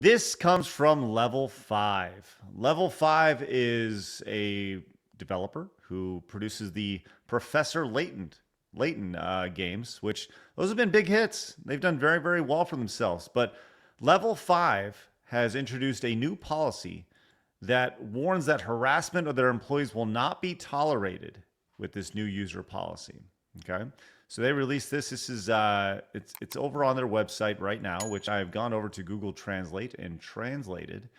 This comes from Level 5. Level 5 is a developer who produces the Professor Layton games, which those have been big hits. They've done very, very well for themselves. But Level 5 has introduced a new policy that warns that harassment of their employees will not be tolerated with this new user policy. Okay. So they released this. This is it's over on their website right now, which I've gone over to Google Translate and translated,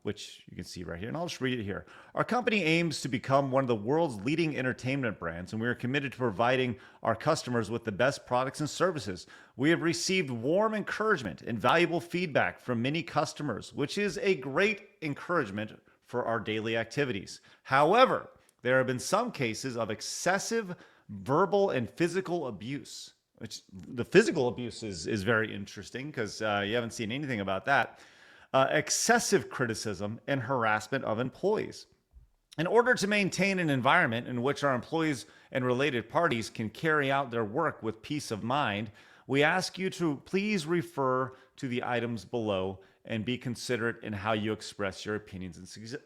which you can see right here. And I'll just read it here. Our company aims to become one of the world's leading entertainment brands, and we are committed to providing our customers with the best products and services. We have received warm encouragement and valuable feedback from many customers, which is a great encouragement for our daily activities. However, there have been some cases of excessive verbal and physical abuse, which the physical abuse is very interesting because you haven't seen anything about that. Excessive criticism and harassment of employees. In order to maintain an environment in which our employees and related parties can carry out their work with peace of mind, we ask you to please refer to the items below and be considerate in how you express your opinions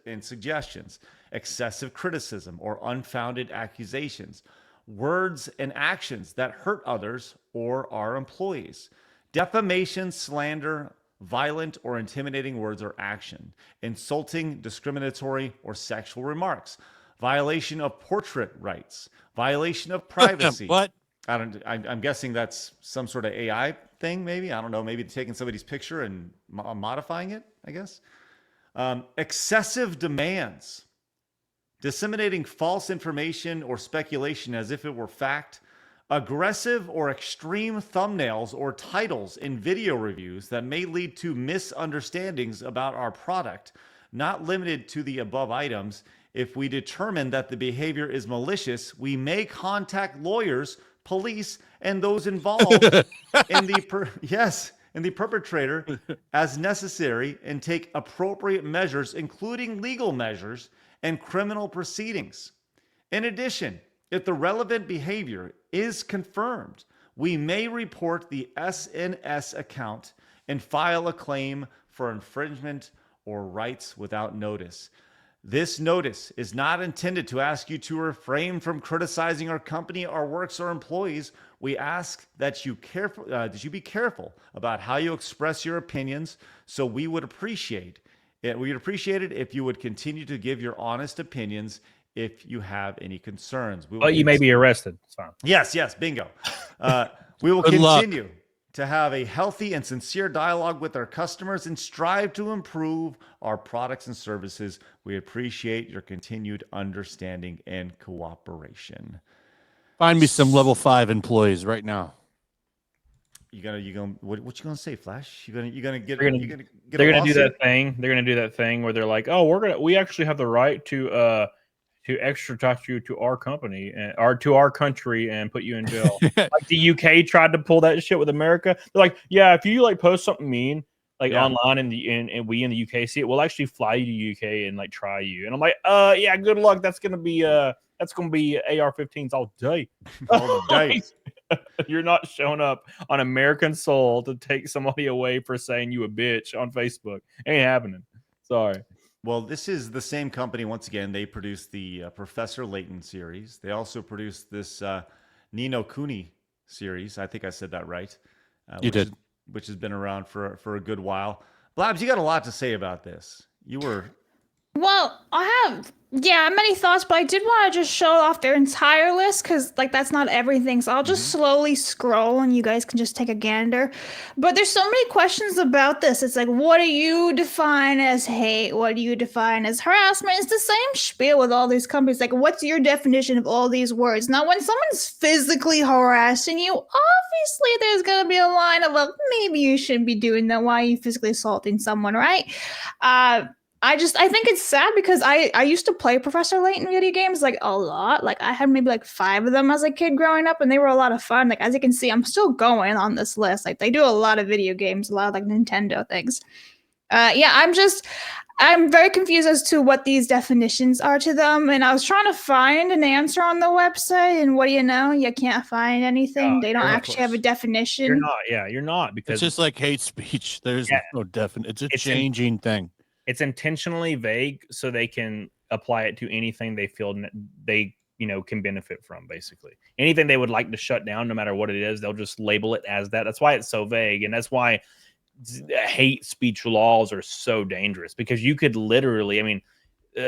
and suggestions. Excessive criticism or unfounded accusations, words and actions that hurt others or our employees, defamation, slander, violent or intimidating words or action, insulting, discriminatory, or sexual remarks, violation of portrait rights, violation of privacy. What? I'm guessing that's some sort of AI thing, maybe. I don't know. Maybe taking somebody's picture and modifying it, I guess. Excessive demands, disseminating false information or speculation as if it were fact, aggressive or extreme thumbnails or titles in video reviews that may lead to misunderstandings about our product, not limited to the above items. If we determine that the behavior is malicious, we may contact lawyers, police, and those involved in the perpetrator as necessary and take appropriate measures, including legal measures and criminal proceedings. In addition, if the relevant behavior is confirmed, we may report the SNS account and file a claim for infringement or rights without notice. This notice is not intended to ask you to refrain from criticizing our company, our works, or employees. We ask that you be careful about how you express your opinions. So we would appreciate it. We'd appreciate it if you would continue to give your honest opinions if you have any concerns. But you may be arrested. It's fine. Yes, bingo. We will continue to have a healthy and sincere dialogue with our customers and strive to improve our products and services. We appreciate your continued understanding and cooperation. Find me some level 5 employees right now. What you gonna say, Flash? They're gonna do that thing. They're gonna do that thing where they're like, oh, we actually have the right to extradite you to our company or to our country and put you in jail. Like the UK tried to pull that shit with America. They're like, yeah, if you like post something mean online and we in the UK see it, we'll actually fly you to UK and like try you. And I'm like, yeah, good luck. That's gonna be AR-15s all day. All day. You're not showing up on American soil to take somebody away for saying you a bitch on Facebook. Ain't happening. Sorry. Well, this is the same company. Once again, they produced the Professor Layton series. They also produced this Ni no Kuni series. I think I said that right. Which has been around for a good while. Blabs, you got a lot to say about this. Well, I have, many thoughts, but I did want to just show off their entire list because, that's not everything. So I'll just slowly scroll and you guys can just take a gander. But there's so many questions about this. It's like, what do you define as hate? What do you define as harassment? It's the same spiel with all these companies. Like, what's your definition of all these words? Now, when someone's physically harassing you, obviously there's going to be a line of, well, maybe you shouldn't be doing that. Why are you physically assaulting someone, right? I think it's sad because I used to play Professor Layton video games a lot. I had maybe 5 of them as a kid growing up, and they were a lot of fun. As you can see, I'm still going on this list. They do a lot of video games, a lot of Nintendo things. Yeah, I'm very confused as to what these definitions are to them. And I was trying to find an answer on the website. And what do you know? You can't find anything. They don't you're- actually have a definition. You're not. Yeah, you're not It's because just like hate speech. There's Yeah. no definite. It's a It's changing thing. it's intentionally vague so they can apply it to anything they feel they can benefit from. Basically, anything they would like to shut down, no matter what it is, they'll just label it as that. That's why it's so vague, and that's why hate speech laws are so dangerous, because you could literally, I mean,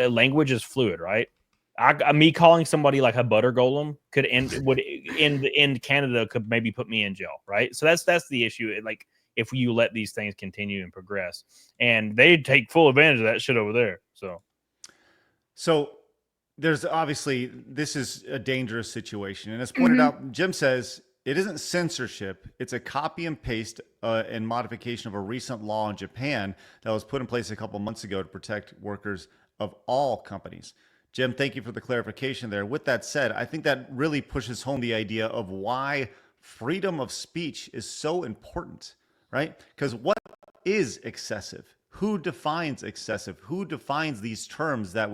language is fluid, right? Me calling somebody like a butter golem would end Canada, could maybe put me in jail, right? So that's the issue. Like, if you let these things continue and progress, and they take full advantage of that shit over there. So there's obviously, this is a dangerous situation. And as pointed out, Jim says it isn't censorship. It's a copy and paste and modification of a recent law in Japan that was put in place a couple months ago to protect workers of all companies. Jim, thank you for the clarification there. With that said, I think that really pushes home the idea of why freedom of speech is so important, right? Because what is excessive? Who defines excessive? Who defines these terms that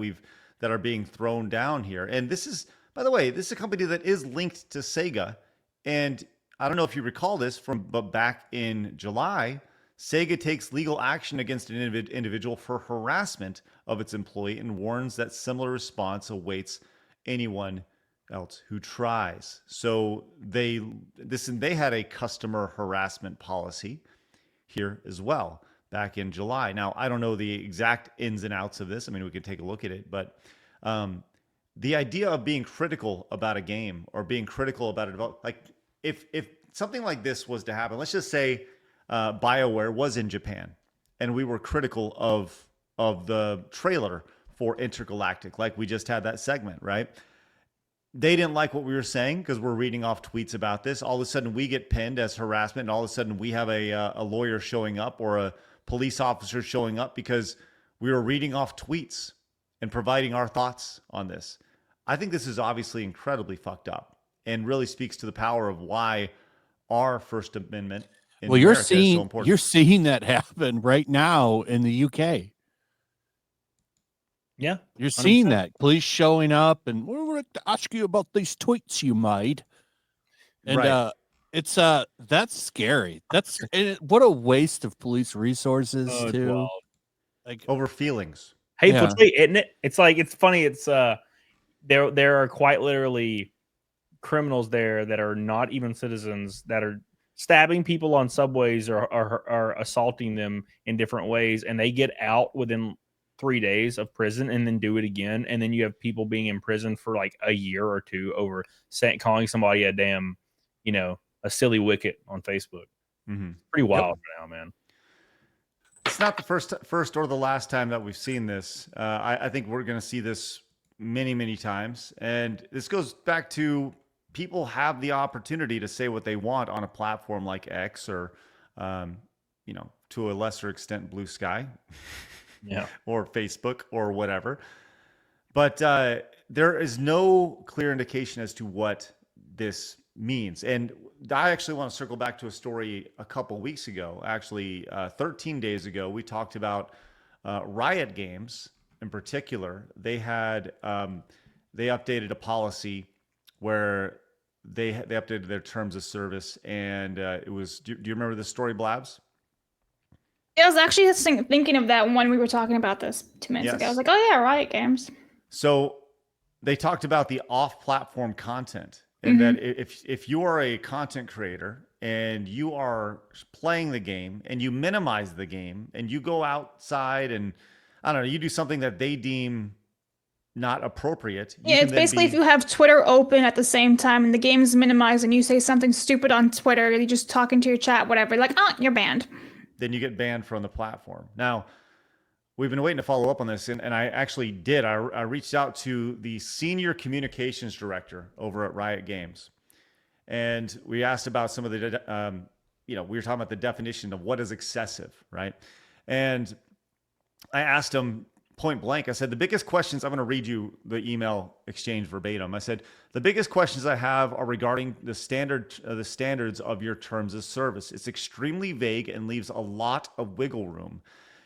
are being thrown down here? And this is, by the way, this is a company that is linked to Sega. And I don't know if you recall this but back in July, Sega takes legal action against an individual for harassment of its employee and warns that similar response awaits anyone else who tries. So they had a customer harassment policy here as well back in July. Now, I don't know the exact ins and outs of this. I mean, we could take a look at it, but the idea of being critical about a game or being critical about a development, like if something like this was to happen, let's just say BioWare was in Japan and we were critical of the trailer for Intergalactic, like we just had that segment, right? They didn't like what we were saying because we're reading off tweets about this. All of a sudden we get pinned as harassment, and all of a sudden we have a lawyer showing up or a police officer showing up because we were reading off tweets and providing our thoughts on this. I think this is obviously incredibly fucked up and really speaks to the power of why our First Amendment in America is so important. You're seeing that happen right now in the UK. Yeah, you're seeing that police showing up and we're going to ask you about these tweets you made. And right. It's that's scary. What a waste of police resources too. Wild. Like over feelings. Hateful tweet, isn't it? It's like, it's funny. It's there are quite literally criminals there that are not even citizens that are stabbing people on subways or are assaulting them in different ways, and they get out within 3 days of prison and then do it again. And then you have people being in prison for like a year or two over calling somebody a damn, a silly wicket on Facebook. Mm-hmm. Pretty wild now, man. It's not the first or the last time that we've seen this. I think we're going to see this many, many times. And this goes back to people have the opportunity to say what they want on a platform like X or, to a lesser extent, Blue Sky. Yeah, or Facebook or whatever. But there is no clear indication as to what this means. And I actually want to circle back to a story a couple weeks ago, actually 13 days ago. We talked about Riot Games in particular. They had they updated a policy where they updated their terms of service, and it was. Do you remember this story, Blabs? I was actually just thinking of that when we were talking about this 2 minutes ago. I was like, oh yeah, Riot Games. So they talked about the off-platform content, and that if you are a content creator and you are playing the game and you minimize the game and you go outside and, I don't know, you do something that they deem not appropriate. Yeah, it's basically if you have Twitter open at the same time and the game is minimized and you say something stupid on Twitter, you're just talking to your chat, whatever, like, you're banned. Then you get banned from the platform. Now, we've been waiting to follow up on this, and I actually did. I reached out to the senior communications director over at Riot Games, and we asked about some of the, we were talking about the definition of what is excessive, right? And I asked him point blank, I said, the biggest questions, I'm going to read you the email exchange verbatim. I said, the biggest questions I have are regarding the standards of your terms of service. It's extremely vague and leaves a lot of wiggle room.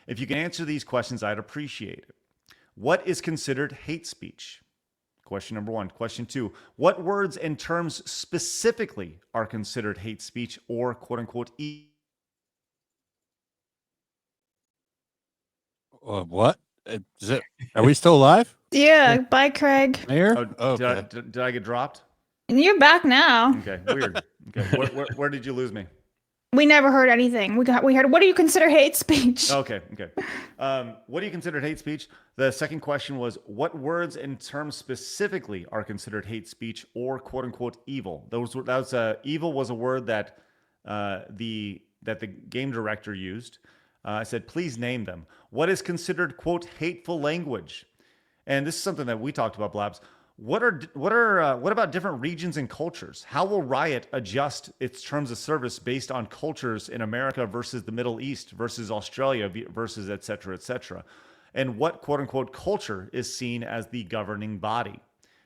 If you can answer these questions, I'd appreciate it. What is considered hate speech? Question number 1. Question 2, what words and terms specifically are considered hate speech or quote unquote What? Is it? Are we still live? Yeah, bye, Craig. Mayor? Oh, Okay. did I get dropped? You're back now. Okay, weird. Okay, where did you lose me? We never heard anything. We heard, what do you consider hate speech? Okay. What do you consider hate speech? The second question was, what words and terms specifically are considered hate speech or quote unquote evil? Evil was a word that the game director used. I said, please name them. What is considered quote hateful language? And this is something that we talked about, Blabs. What about different regions and cultures? How will Riot adjust its terms of service based on cultures in America versus the Middle East versus Australia versus et cetera, and what quote unquote culture is seen as the governing body?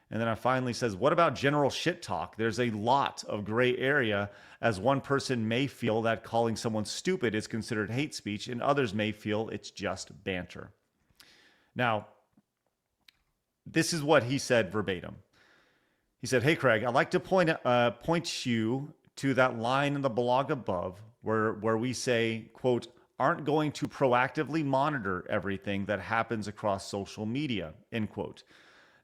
And then I finally says, what about general shit talk? There's a lot of gray area, as one person may feel that calling someone stupid is considered hate speech, and others may feel it's just banter. Now, this is what he said verbatim. He said, hey, Craig, I'd like to point you to that line in the blog above where we say, quote, aren't going to proactively monitor everything that happens across social media, end quote.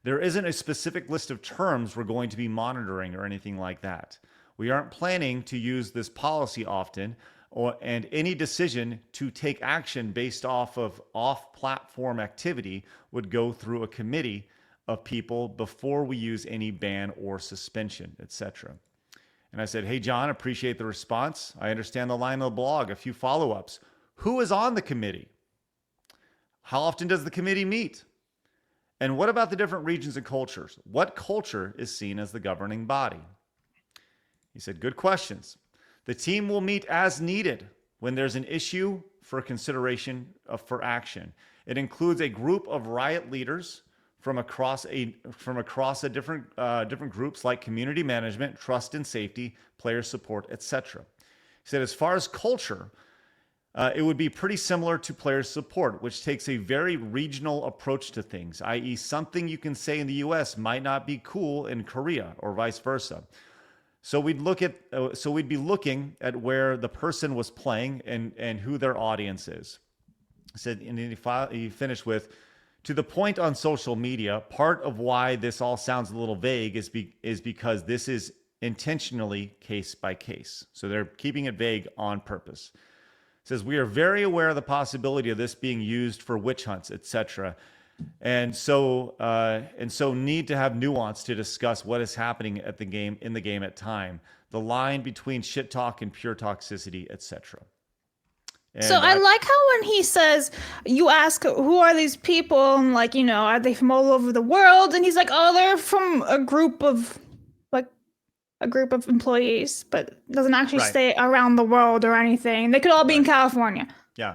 There isn't a specific list of terms we're going to be monitoring or anything like that. We aren't planning to use this policy often, and any decision to take action based off of off-platform activity would go through a committee of people before we use any ban or suspension, etc. And I said, hey, John, appreciate the response. I understand the line of the blog. A few follow-ups. Who is on the committee? How often does the committee meet? And what about the different regions and cultures? What culture is seen as the governing body? He said, good questions. The team will meet as needed when there's an issue for consideration for action. It includes a group of Riot leaders from across different groups like community management, trust and safety, player support, etc. He said, as far as culture, it would be pretty similar to player support, which takes a very regional approach to things, i.e. something you can say in the US might not be cool in Korea or vice versa. So we'd be looking at where the person was playing and who their audience is. He said, and he finished with, to the point on social media, part of why this all sounds a little vague is because this is intentionally case by case. So they're keeping it vague on purpose. It says, we are very aware of the possibility of this being used for witch hunts, etc. And so need to have nuance to discuss what is happening in the game at time, the line between shit talk and pure toxicity, etc. So I like how when he says, you ask, who are these people? And like, are they from all over the world? And he's like, oh, they're from a group of employees, but doesn't actually stay around the world or anything. They could all be in California. Yeah.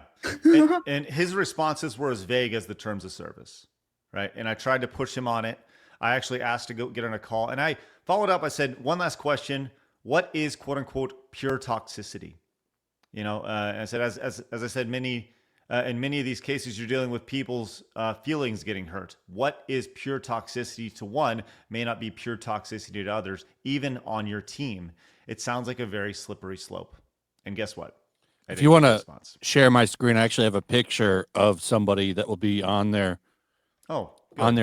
And his responses were as vague as the terms of service, right? And I tried to push him on it. I actually asked to go get on a call, and I followed up. I said, one last question. What is quote unquote pure toxicity? I said, as I said, in many of these cases, you're dealing with people's feelings getting hurt. What is pure toxicity to one may not be pure toxicity to others, even on your team. It sounds like a very slippery slope. And guess what? If you want to share my screen, I actually have a picture of somebody that will be on their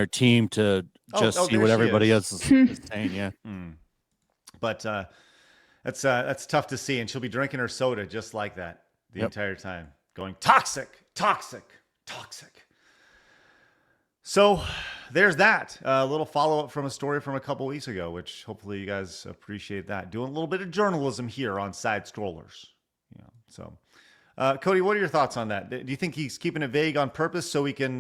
team to just see what everybody else is saying. Yeah. But that's tough to see. And she'll be drinking her soda just like that the entire time, going toxic, toxic, toxic. So there's that. A little follow-up from a story from a couple weeks ago, which hopefully you guys appreciate that. Doing a little bit of journalism here on Side Scrollers. Cody, what are your thoughts on that? Do you think he's keeping it vague on purpose so we can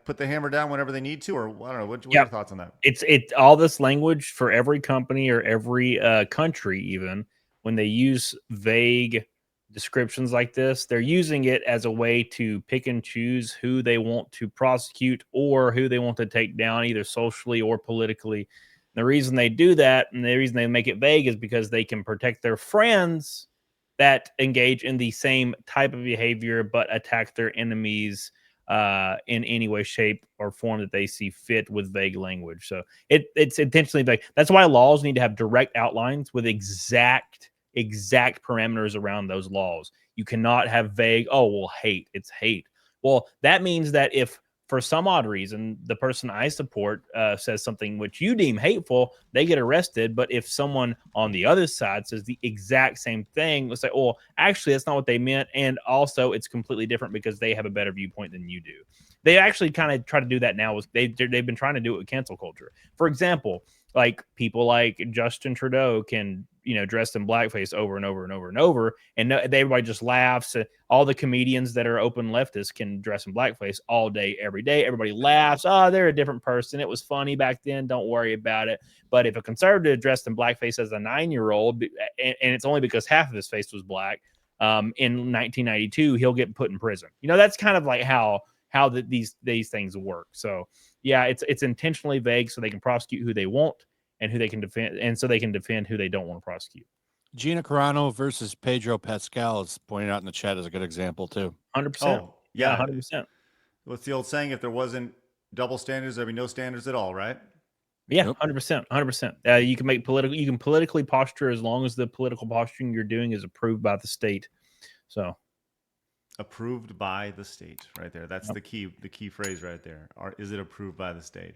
put the hammer down whenever they need to? Or I don't know. What are your thoughts on that? It's all this language for every company or every country, even when they use vague descriptions like this, they're using it as a way to pick and choose who they want to prosecute or who they want to take down, either socially or politically. The reason they do that and the reason they make it vague is because they can protect their friends that engage in the same type of behavior but attack their enemies in any way, shape, or form that they see fit with vague language. So it's intentionally vague. That's why laws need to have direct outlines with exact parameters around those laws. You cannot have vague, oh, well, hate, it's hate. Well, that means that if for some odd reason the person I support says something which you deem hateful, they get arrested. But if someone on the other side says the exact same thing, let's say, oh, actually, that's not what they meant. And also it's completely different because they have a better viewpoint than you do. They actually kind of try to do that now. They've been trying to do it with cancel culture. For example, like people like Justin Trudeau can, dress in blackface over and over and over and over. And everybody just laughs. All the comedians that are open leftists can dress in blackface all day, every day. Everybody laughs. Oh, they're a different person. It was funny back then. Don't worry about it. But if a conservative dressed in blackface as a 9-year-old, and it's only because half of his face was black, in 1992, he'll get put in prison. That's kind of like how these things work. So yeah, it's intentionally vague so they can prosecute who they want and who they can defend, and so they can defend who they don't want to prosecute. Gina Carano versus Pedro Pascal is pointed out in the chat as a good example too. 100%. Oh, yeah, 100%. What's the old saying? If there wasn't double standards, there'd be no standards at all, right? Yeah, 100%. 100%. You can politically posture as long as the political posturing you're doing is approved by the state. So approved by the state, right there. That's the key phrase right there. Is it approved by the state?